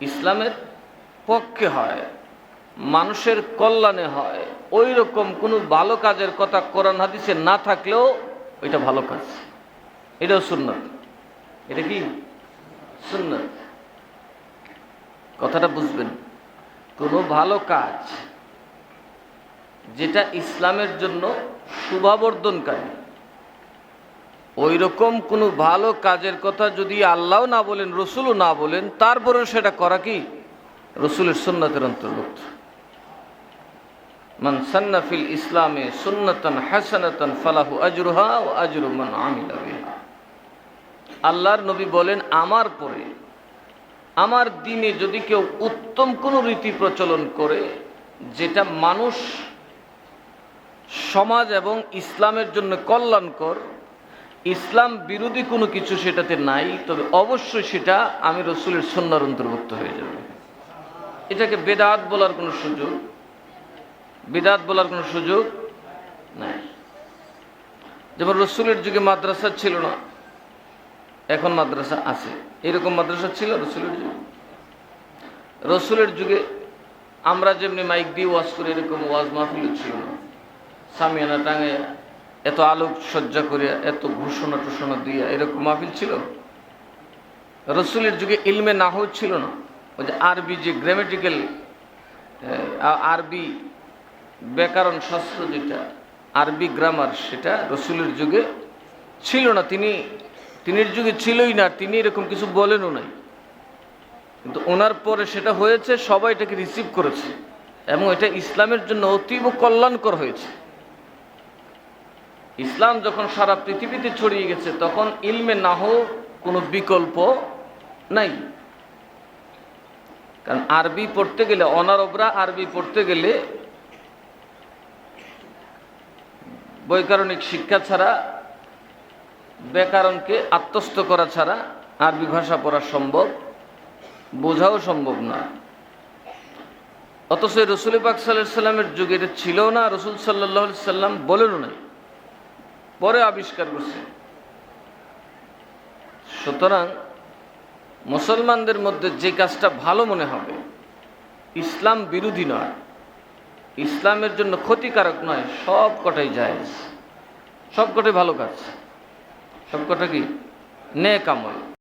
ইসলামের পক্ষে হয়, মানুষের কল্যাণে হয়, ওই রকম কোনো ভালো কাজের কথা কোরআন হাদিসে না থাকলেও ওইটা ভালো কাজ, এটাও সুন্নাত। এটা কি সুন্নাত? কথাটা বুঝবেন। কোনো ভালো কাজ যেটা ইসলামের জন্য শোভাবর্ধনকারী, ওই রকম কোনো ভালো কাজের কথা যদি আল্লাহ না বলেন, রসুলও না বলেন, তারপরেও সেটা করা কি রসুলের সুন্নাতের অন্তর্ভুক্ত। মান সান্না ফিল ইসলামে সুন্নাতান হাসানাতান ফালাহু আজরুহা ওয়া আজরু মান আমিলা বিহা। আল্লাহর নবী বলেন, আমার পরে আমার দ্বীনে যদি কেউ উত্তম কোনো রীতি প্রচলন করে যেটা মানুষ, সমাজ এবং ইসলামের জন্য কল্যাণকর, ইসলাম বিরোধী কোনো কিছু সেটাতে নাই, তবে অবশ্যই সেটা আমি রসুলের সুন্নাহর অন্তর্ভুক্ত হয়ে যাবে। এটাকে বেদাত বলার কোনো সুযোগ, বিদাত বলার কোনো সুযোগ নাই। যেমন রসুলের যুগে মাদ্রাসা ছিল না, এখন মাদ্রাসা আছে। এরকম মাদ্রাসা ছিল রসুলের যুগে? রসুলের যুগে আমরা যেমনি মাইক দিয়ে ওয়াজ করি, এরকম ওয়াজ মাহফিল ছিল না। সামিয়ানা টাঙাইয়া, এত আলোক সজ্জা করিয়া, এত ঘোষণা টোষণা দিয়া এরকম মাহফিল ছিল? রসুলের যুগে ইলমে নাহু ছিল না। ওই যে আরবি, যে গ্রামেটিক্যাল আরবি ব্যাকরণ শাস্ত্র, যেটা আরবি গ্রামার, সেটা রসুলের যুগে ছিল না। তিনির যুগে ছিলই না, তিনি এরকম কিছু বলেনও নাই। কিন্তু ওনার পরে সেটা হয়েছে, সবাই এটাকে রিসিভ করেছে এবং এটা ইসলামের জন্য অতীব কল্যাণকর হয়েছে। ইসলাম যখন সারা পৃথিবীতে ছড়িয়ে গেছে, তখন ইলমে নাহু কোনো বিকল্প নাই। কারণ আরবি পড়তে গেলে, অনারবরা আরবি পড়তে গেলে বৈজ্ঞানিক শিক্ষা ছাড়া, ব্যাকরণকে আত্মস্থ করা ছাড়া আরবি ভাষা পড়া সম্ভব, বোঝাও সম্ভব না। অথচ রসুল পাক সাল্লাল্লাহু আলাইহি সাল্লামের যুগে এটা ছিল না, রসুল সাল্লাল্লাহু আলাইহি সাল্লাম বলেনও নাই, পরে আবিষ্কার করছে। সুতরাং মুসলমানদের মধ্যে যে কাজটা ভালো মনে হবে, ইসলাম বিরোধী নয়, ইসলামের জন্য ক্ষতিকারক নয়, সব কটাই জায়েজ, সব কটাই ভালো কাজ, সব কটা কি নেক আমল।